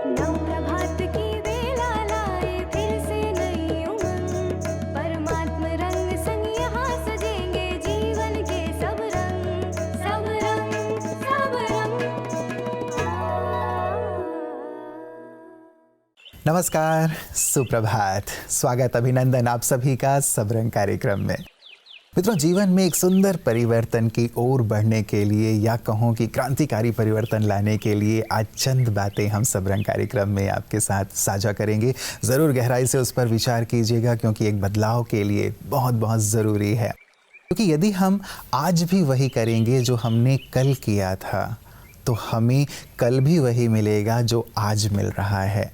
नव प्रभात की बेला लाए फिर से नई उमंग, परमात्म रंग संग यहाँ सजेंगे जीवन के सब रंग, सब रंग, सब रंग। नमस्कार, सुप्रभात, स्वागत, अभिनंदन आप सभी का सबरंग कार्यक्रम में। मित्रों, जीवन में एक सुंदर परिवर्तन की ओर बढ़ने के लिए या कहूँ कि क्रांतिकारी परिवर्तन लाने के लिए आज चंद बातें हम सबरंग कार्यक्रम में आपके साथ साझा करेंगे। ज़रूर गहराई से उस पर विचार कीजिएगा, क्योंकि एक बदलाव के लिए बहुत बहुत ज़रूरी है। क्योंकि यदि हम आज भी वही करेंगे जो हमने कल किया था, तो हमें कल भी वही मिलेगा जो आज मिल रहा है।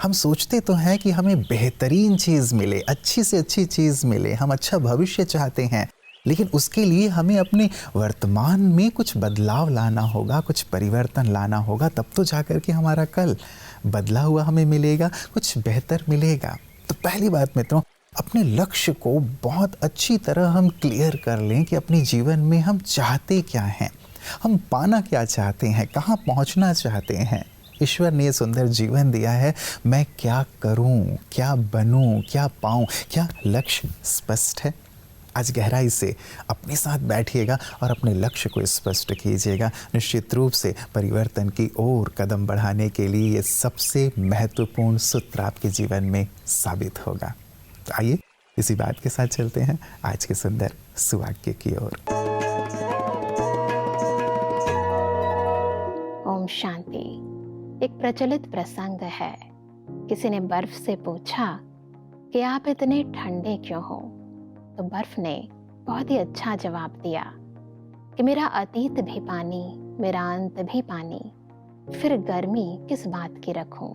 हम सोचते तो हैं कि हमें बेहतरीन चीज़ मिले, अच्छी से अच्छी चीज़ मिले, हम अच्छा भविष्य चाहते हैं, लेकिन उसके लिए हमें अपने वर्तमान में कुछ बदलाव लाना होगा, कुछ परिवर्तन लाना होगा, तब तो जाकर के हमारा कल बदला हुआ हमें मिलेगा, कुछ बेहतर मिलेगा। तो पहली बात मित्रों, अपने लक्ष्य को बहुत अच्छी तरह हम क्लियर कर लें कि अपने जीवन में हम चाहते क्या हैं, हम पाना क्या चाहते हैं, कहाँ पहुँचना चाहते हैं। ईश्वर ने सुंदर जीवन दिया है, मैं क्या करूं, क्या बनूं, क्या पाऊं, क्या लक्ष्य स्पष्ट है? आज गहराई से अपने साथ बैठिएगा और अपने लक्ष्य को स्पष्ट कीजिएगा। निश्चित रूप से परिवर्तन की ओर कदम बढ़ाने के लिए ये सबसे महत्वपूर्ण सूत्र आपके जीवन में साबित होगा। तो आइए इसी बात के साथ चलते हैं आज के सुंदर सुवाक्य की ओर। ओम शांति। एक प्रचलित प्रसंग है। किसी ने बर्फ से पूछा कि आप इतने ठंडे क्यों हो? तो बर्फ ने बहुत ही अच्छा जवाब दिया कि मेरा अतीत भी पानी, मेरा अंत भी पानी, फिर गर्मी किस बात की रखूं?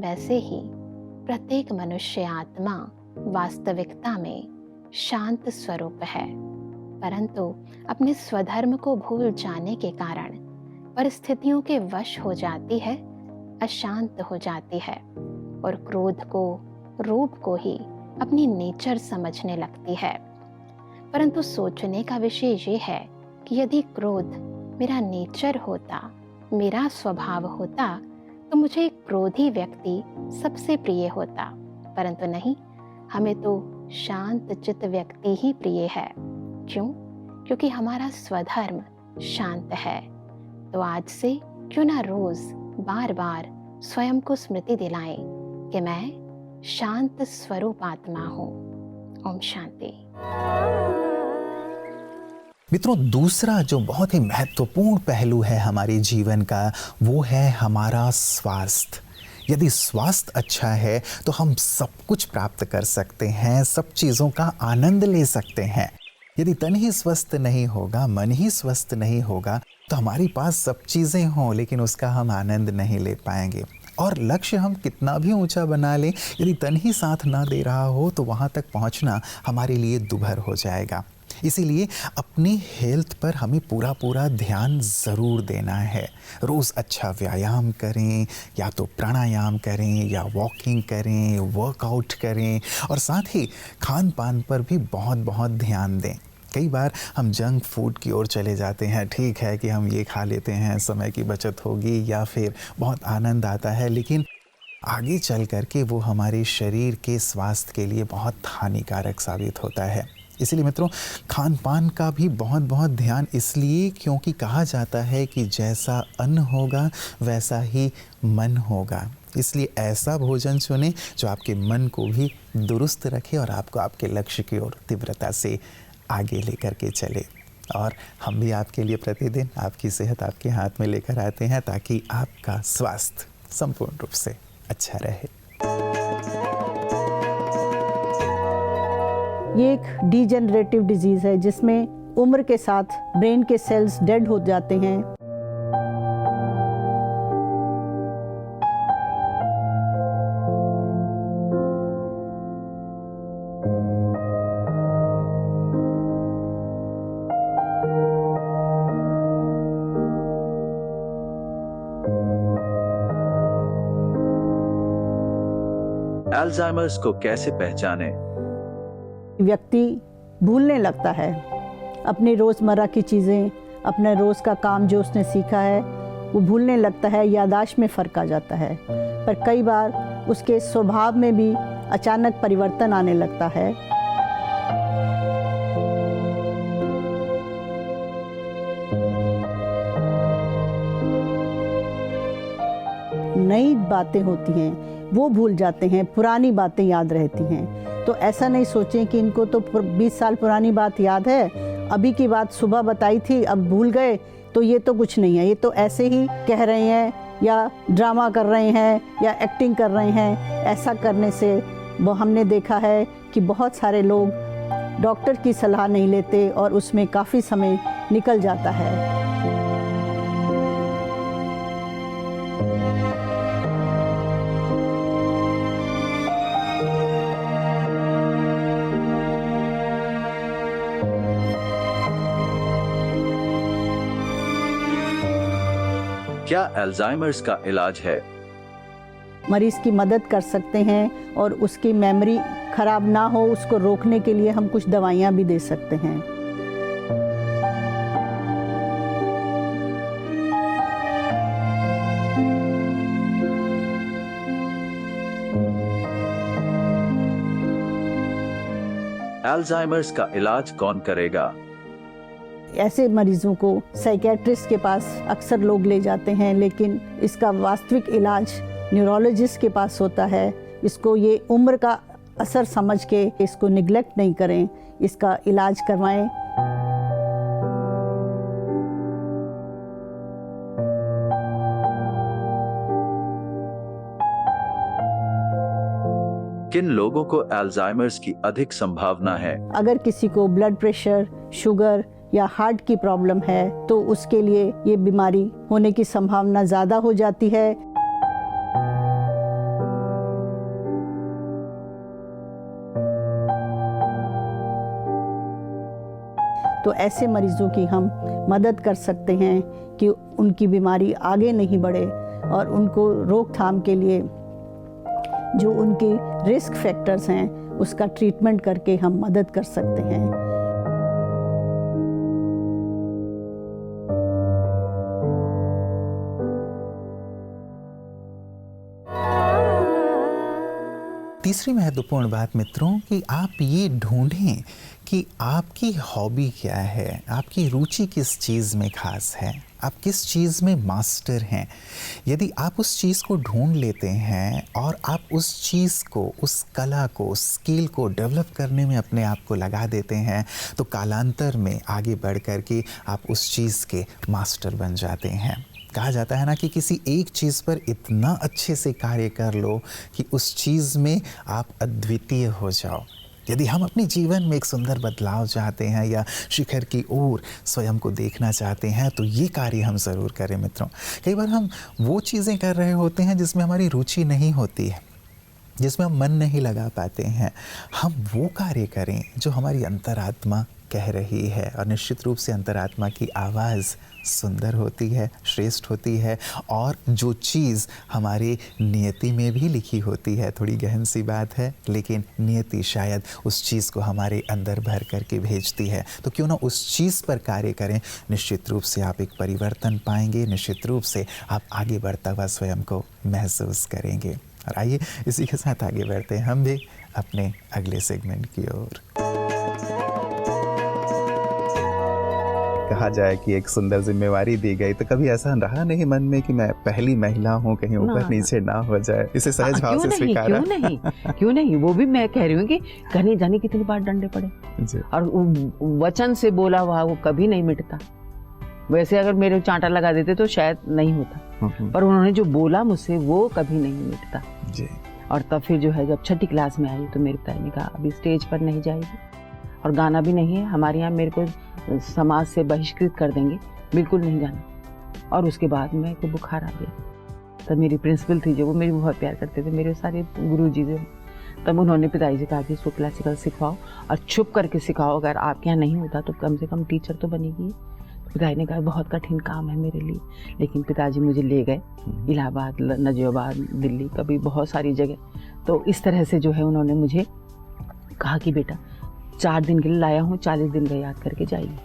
वैसे ही प्रत्येक मनुष्य आत्मा वास्तविकता में शांत स्वरूप है, परंतु अपने स्वधर्म को भूल जाने के कारण परिस्थितियों के वश हो जाती है, अशांत हो जाती है और क्रोध को, रूप को ही अपनी नेचर समझने लगती है। परंतु सोचने का विषय ये है कि यदि क्रोध मेरा नेचर होता, मेरा स्वभाव होता, तो मुझे एक क्रोधी व्यक्ति सबसे प्रिय होता, परंतु नहीं, हमें तो शांत चित्त व्यक्ति ही प्रिय है। क्यों? क्योंकि हमारा स्वधर्म शांत है। तो आज से क्यों ना रोज बार बार स्वयं को स्मृति दिलाएं कि मैं शांत स्वरूप आत्मा हूँ। ओम शांति। मित्रों, दूसरा जो बहुत ही महत्वपूर्ण पहलू है हमारे जीवन का, वो है हमारा स्वास्थ्य। यदि स्वास्थ्य अच्छा है तो हम सब कुछ प्राप्त कर सकते हैं, सब चीज़ों का आनंद ले सकते हैं। यदि तन ही स्वस्थ नहीं होगा, मन ही स्वस्थ नहीं होगा, तो हमारे पास सब चीज़ें हों लेकिन उसका हम आनंद नहीं ले पाएंगे। और लक्ष्य हम कितना भी ऊंचा बना लें, यदि तन ही साथ ना दे रहा हो तो वहाँ तक पहुँचना हमारे लिए दुभर हो जाएगा। इसीलिए अपनी हेल्थ पर हमें पूरा ध्यान ज़रूर देना है। रोज़ अच्छा व्यायाम करें, या तो प्राणायाम करें या वॉकिंग करें, वर्कआउट करें, और साथ ही खान पान पर भी बहुत ध्यान दें। कई बार हम जंक फूड की ओर चले जाते हैं। ठीक है कि हम ये खा लेते हैं, समय की बचत होगी या फिर बहुत आनंद आता है, लेकिन आगे चल कर के वो हमारे शरीर के स्वास्थ्य के लिए बहुत हानिकारक साबित होता है। इसलिए मित्रों, खान पान का भी बहुत ध्यान, इसलिए क्योंकि कहा जाता है कि जैसा अन्न होगा वैसा ही मन होगा। इसलिए ऐसा भोजन चुनें जो आपके मन को भी दुरुस्त रखे और आपको आपके लक्ष्य की ओर तीव्रता से आगे लेकर के चले। और हम भी आपके लिए प्रतिदिन आपकी सेहत आपके हाथ में लेकर आते हैं, ताकि आपका स्वास्थ्य संपूर्ण रूप से अच्छा रहे। ये एक डीजेनरेटिव डिजीज़ है जिसमें उम्र के साथ ब्रेन के सेल्स डेड हो जाते हैं। अल्जाइमर्स को कैसे पहचानें? व्यक्ति भूलने लगता है अपनी रोज़मर्रा की चीज़ें, अपने रोज़ का काम जो उसने सीखा है वो भूलने लगता है, याददाश्त में फ़र्क आ जाता है। पर कई बार उसके स्वभाव में भी अचानक परिवर्तन आने लगता है। नई बातें होती हैं वो भूल जाते हैं, पुरानी बातें याद रहती हैं। तो ऐसा नहीं सोचें कि इनको तो 20 साल पुरानी बात याद है, अभी की बात सुबह बताई थी अब भूल गए, तो ये तो कुछ नहीं है, ये तो ऐसे ही कह रहे हैं या ड्रामा कर रहे हैं या एक्टिंग कर रहे हैं। ऐसा करने से वो हमने देखा है कि बहुत सारे लोग डॉक्टर की सलाह नहीं लेते और उसमें काफ़ी समय निकल जाता है। क्या अल्जाइमर्स का इलाज है? मरीज़ की मदद कर सकते हैं और उसकी मेमोरी खराब ना हो उसको रोकने के लिए हम कुछ दवाइयाँ भी दे सकते हैं। अल्जाइमर्स का इलाज कौन करेगा? ऐसे मरीजों को साइकियाट्रिस्ट के पास अक्सर लोग ले जाते हैं, लेकिन इसका वास्तविक इलाज न्यूरोलॉजिस्ट के पास होता है। इसको ये उम्र का असर समझ के इसको निगलेक्ट नहीं करें, इसका इलाज करवाएं। किन लोगों को अल्जाइमर्स की अधिक संभावना है? अगर किसी को ब्लड प्रेशर, शुगर या हार्ट की प्रॉब्लम है तो उसके लिए ये बीमारी होने की संभावना ज़्यादा हो जाती है। तो ऐसे मरीजों की हम मदद कर सकते हैं कि उनकी बीमारी आगे नहीं बढ़े और उनको रोकथाम के लिए जो उनकी रिस्क फैक्टर्स हैं उसका ट्रीटमेंट करके हम मदद कर सकते हैं। तीसरी महत्वपूर्ण बात मित्रों कि आप ये ढूंढें कि आपकी हॉबी क्या है, आपकी रुचि किस चीज़ में खास है, आप किस चीज़ में मास्टर हैं। यदि आप उस चीज़ को ढूंढ लेते हैं और आप उस चीज़ को, उस कला को, उस स्किल को डेवलप करने में अपने आप को लगा देते हैं तो कालांतर में आगे बढ़ कर के आप उस चीज़ के मास्टर बन जाते हैं। कहा जाता है ना कि किसी एक चीज़ पर इतना अच्छे से कार्य कर लो कि उस चीज़ में आप अद्वितीय हो जाओ। यदि हम अपने जीवन में एक सुंदर बदलाव चाहते हैं या शिखर की ओर स्वयं को देखना चाहते हैं तो ये कार्य हम ज़रूर करें मित्रों। कई बार हम वो चीज़ें कर रहे होते हैं जिसमें हमारी रुचि नहीं होती है, जिसमें हम मन नहीं लगा पाते हैं। हम वो कार्य करें जो हमारी अंतरात्मा कह रही है और निश्चित रूप से अंतरात्मा की आवाज़ सुंदर होती है, श्रेष्ठ होती है और जो चीज़ हमारे नियति में भी लिखी होती है, थोड़ी गहन सी बात है लेकिन नियति शायद उस चीज़ को हमारे अंदर भर करके भेजती है। तो क्यों ना उस चीज़ पर कार्य करें, निश्चित रूप से आप एक परिवर्तन पाएंगे, निश्चित रूप से आप आगे बढ़ता हुआ स्वयं को महसूस करेंगे। और आइए इसी के साथ आगे बढ़ते हैं हम भी अपने अगले सेगमेंट की ओर। कहा जाए कि एक सुंदर जिम्मेवारी दी गई तो कभी ऐसा रहा नहीं मन में कि मैं पहली महिला हूँ, कहीं ऊपर नीचे ना हो जाए, इसे सहज भाव से स्वीकारा? क्यों नहीं, वो भी मैं कह रही हूँ कि कहने जाने कितनी बार डंडे पड़े जी। और वचन से बोला हुआ वो कभी नहीं मिटता। वैसे अगर मेरे चांटा लगा देते तो शायद नहीं होता, पर उन्होंने जो बोला मुझसे वो कभी नहीं मिटता जी। और तब फिर जो है जब छठी क्लास में आई तो मेरे पिता ने कहा अभी स्टेज पर नहीं जाएगी और गाना भी नहीं है, हमारे यहाँ मेरे को समाज से बहिष्कृत कर देंगे, बिल्कुल नहीं जाना। और उसके बाद मेरे को बुखार आ गया। तब मेरी प्रिंसिपल थी जो वो मेरी बहुत प्यार करते थे, मेरे सारे गुरुजी थे, तब उन्होंने पिताजी से कहा कि इसको क्लासिकल सिखाओ और छुप करके सिखाओ, अगर आपके यहाँ नहीं होता तो कम से कम टीचर तो बनेगी। पिताजी ने कहा बहुत कठिन काम है मेरे लिए, लेकिन पिताजी मुझे ले गए इलाहाबाद, नजियाबाद, दिल्ली, कभी बहुत सारी जगह। तो इस तरह से जो है उन्होंने मुझे कहा कि बेटा 4 दिन के लिए लाया हूँ, 40 दिन का याद करके जाइए।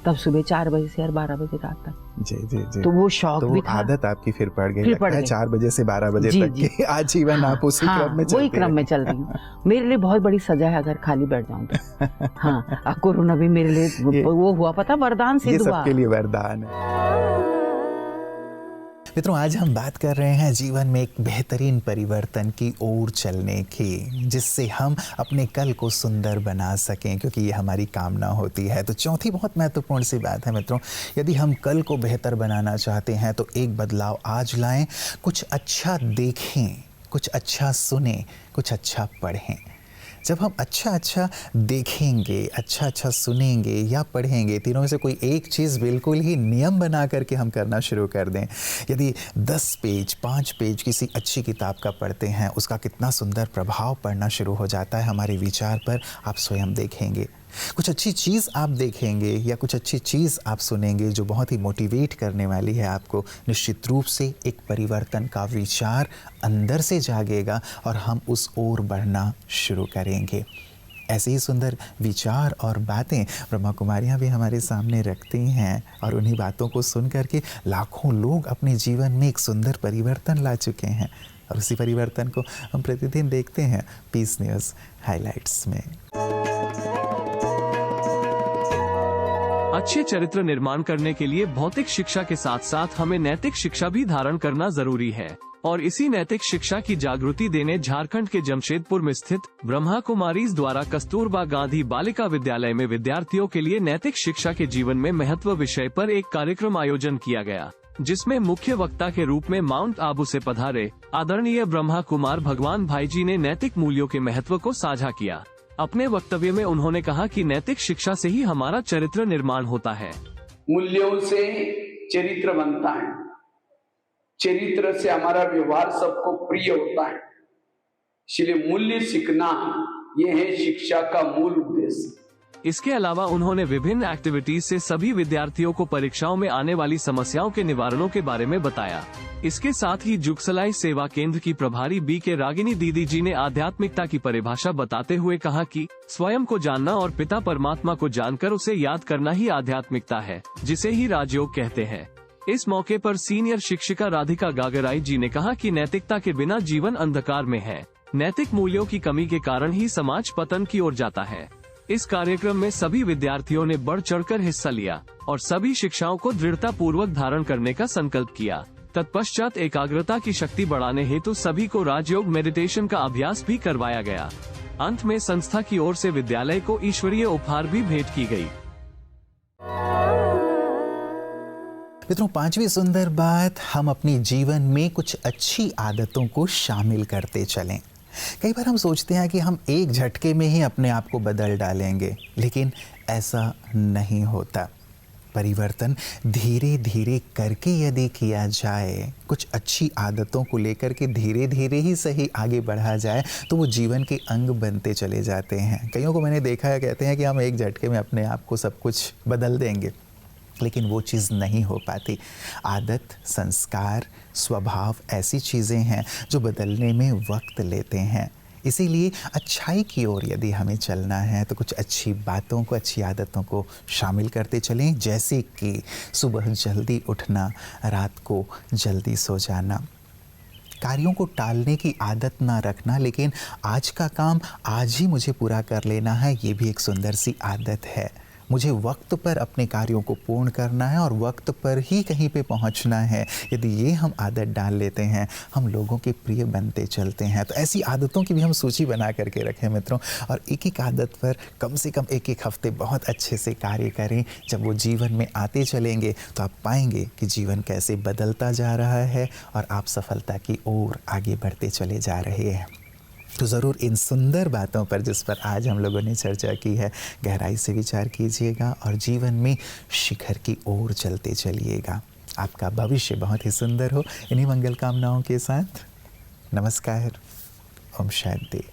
तब सुबह 4 बजे से और 12 बजे रात तक। जी जी जी। तो वो शौक तो भी वो था। आदत आपकी फिर पड़ गई, फिर लगता पड़ है गई। 4 बजे से 12 बजे जी, तक जी। की आजीवन आप उसी क्रम में वही चलते क्रम में रहे। चल रही हूँ। मेरे लिए बहुत बड़ी सजा है अगर खाली बैठ जाऊं तो। हाँ, अब कोरोना भी मेरे लिए वो हुआ, पता, वरदान ये सिद्ध हुआ। सबके लिए वरदान है। मित्रों, आज हम बात कर रहे हैं जीवन में एक बेहतरीन परिवर्तन की ओर चलने की, जिससे हम अपने कल को सुंदर बना सकें, क्योंकि ये हमारी कामना होती है। तो चौथी बहुत महत्वपूर्ण सी बात है मित्रों, यदि हम कल को बेहतर बनाना चाहते हैं तो एक बदलाव आज लाएं, कुछ अच्छा देखें, कुछ अच्छा सुने, कुछ अच्छा पढ़ें। जब हम अच्छा देखेंगे, अच्छा सुनेंगे या पढ़ेंगे, तीनों में से कोई एक चीज़ बिल्कुल ही नियम बना करके हम करना शुरू कर दें। यदि 10 पेज 5 पेज किसी अच्छी किताब का पढ़ते हैं, उसका कितना सुंदर प्रभाव पड़ना शुरू हो जाता है हमारे विचार पर, आप स्वयं देखेंगे। कुछ अच्छी चीज़ आप देखेंगे या कुछ अच्छी चीज़ आप सुनेंगे जो बहुत ही मोटिवेट करने वाली है आपको, निश्चित रूप से एक परिवर्तन का विचार अंदर से जागेगा और हम उस ओर बढ़ना शुरू करेंगे। ऐसे ही सुंदर विचार और बातें ब्रह्मा कुमारियाँ भी हमारे सामने रखती हैं और उन्हीं बातों को सुन करके लाखों लोग अपने जीवन में एक सुंदर परिवर्तन ला चुके हैं और उसी परिवर्तन को हम प्रतिदिन देखते हैं पीस न्यूज़ हाइलाइट्स में। अच्छे चरित्र निर्माण करने के लिए भौतिक शिक्षा के साथ साथ हमें नैतिक शिक्षा भी धारण करना जरूरी है और इसी नैतिक शिक्षा की जागृति देने झारखंड के जमशेदपुर में स्थित ब्रह्मा कुमारीज द्वारा कस्तूरबा गांधी बालिका विद्यालय में विद्यार्थियों के लिए नैतिक शिक्षा के जीवन में महत्व विषय पर एक कार्यक्रम आयोजन किया गया, जिसमें मुख्य वक्ता के रूप में माउंट आबू से पधारे आदरणीय ब्रह्मा कुमार भगवान भाई जी ने नैतिक मूल्यों के महत्व को साझा किया। अपने वक्तव्य में उन्होंने कहा कि नैतिक शिक्षा से ही हमारा चरित्र निर्माण होता है। मूल्यों से चरित्र बनता है, चरित्र से हमारा व्यवहार सबको प्रिय होता है। इसलिए मूल्य सीखना यह है शिक्षा का मूल उद्देश्य। इसके अलावा उन्होंने विभिन्न एक्टिविटीज से सभी विद्यार्थियों को परीक्षाओं में आने वाली समस्याओं के निवारणों के बारे में बताया। इसके साथ ही जुगसलाई सेवा केंद्र की प्रभारी बी.के. रागिनी दीदी जी ने आध्यात्मिकता की परिभाषा बताते हुए कहा कि स्वयं को जानना और पिता परमात्मा को जानकर उसे याद करना ही आध्यात्मिकता है, जिसे ही राजयोग कहते हैं। इस मौके पर सीनियर शिक्षिका राधिका गागराई जी ने कहा कि नैतिकता के बिना जीवन अंधकार में है। नैतिक मूल्यों की कमी के कारण ही समाज पतन की ओर जाता है। इस कार्यक्रम में सभी विद्यार्थियों ने बढ़ चढ़कर हिस्सा लिया और सभी शिक्षाओं को दृढ़ता पूर्वक धारण करने का संकल्प किया। तत्पश्चात एकाग्रता की शक्ति बढ़ाने हेतु सभी को राजयोग मेडिटेशन का अभ्यास भी करवाया गया। अंत में संस्था की ओर से विद्यालय को ईश्वरीय उपहार भी भेंट की गई। मित्रों, 5वीं सुंदर बात, हम अपने जीवन में कुछ अच्छी आदतों को शामिल करते चलें। कई बार हम सोचते हैं कि हम एक झटके में ही अपने आप को बदल डालेंगे, लेकिन ऐसा नहीं होता। परिवर्तन धीरे धीरे करके यदि किया जाए, कुछ अच्छी आदतों को लेकर के धीरे धीरे ही सही आगे बढ़ा जाए, तो वो जीवन के अंग बनते चले जाते हैं। कईयों को मैंने देखा है, कहते हैं कि हम एक झटके में अपने आप को सब कुछ बदल देंगे, लेकिन वो चीज़ नहीं हो पाती। आदत, संस्कार, स्वभाव ऐसी चीज़ें हैं जो बदलने में वक्त लेते हैं। इसीलिए अच्छाई की ओर यदि हमें चलना है तो कुछ अच्छी बातों को, अच्छी आदतों को शामिल करते चलें, जैसे कि सुबह जल्दी उठना, रात को जल्दी सो जाना, कार्यों को टालने की आदत ना रखना, लेकिन आज का काम आज ही मुझे पूरा कर लेना है, ये भी एक सुंदर सी आदत है। मुझे वक्त पर अपने कार्यों को पूर्ण करना है और वक्त पर ही कहीं पे पहुंचना है। यदि ये हम आदत डाल लेते हैं, हम लोगों के प्रिय बनते चलते हैं। तो ऐसी आदतों की भी हम सूची बना करके रखें मित्रों, और एक एक आदत पर कम से कम एक एक हफ्ते बहुत अच्छे से कार्य करें। जब वो जीवन में आते चलेंगे तो आप पाएंगे कि जीवन कैसे बदलता जा रहा है और आप सफलता की ओर आगे बढ़ते चले जा रहे हैं। तो ज़रूर इन सुंदर बातों पर, जिस पर आज हम लोगों ने चर्चा की है, गहराई से विचार कीजिएगा और जीवन में शिखर की ओर चलते चलिएगा। आपका भविष्य बहुत ही सुंदर हो। इन्हीं मंगल कामनाओं के साथ नमस्कार। ओम शांति।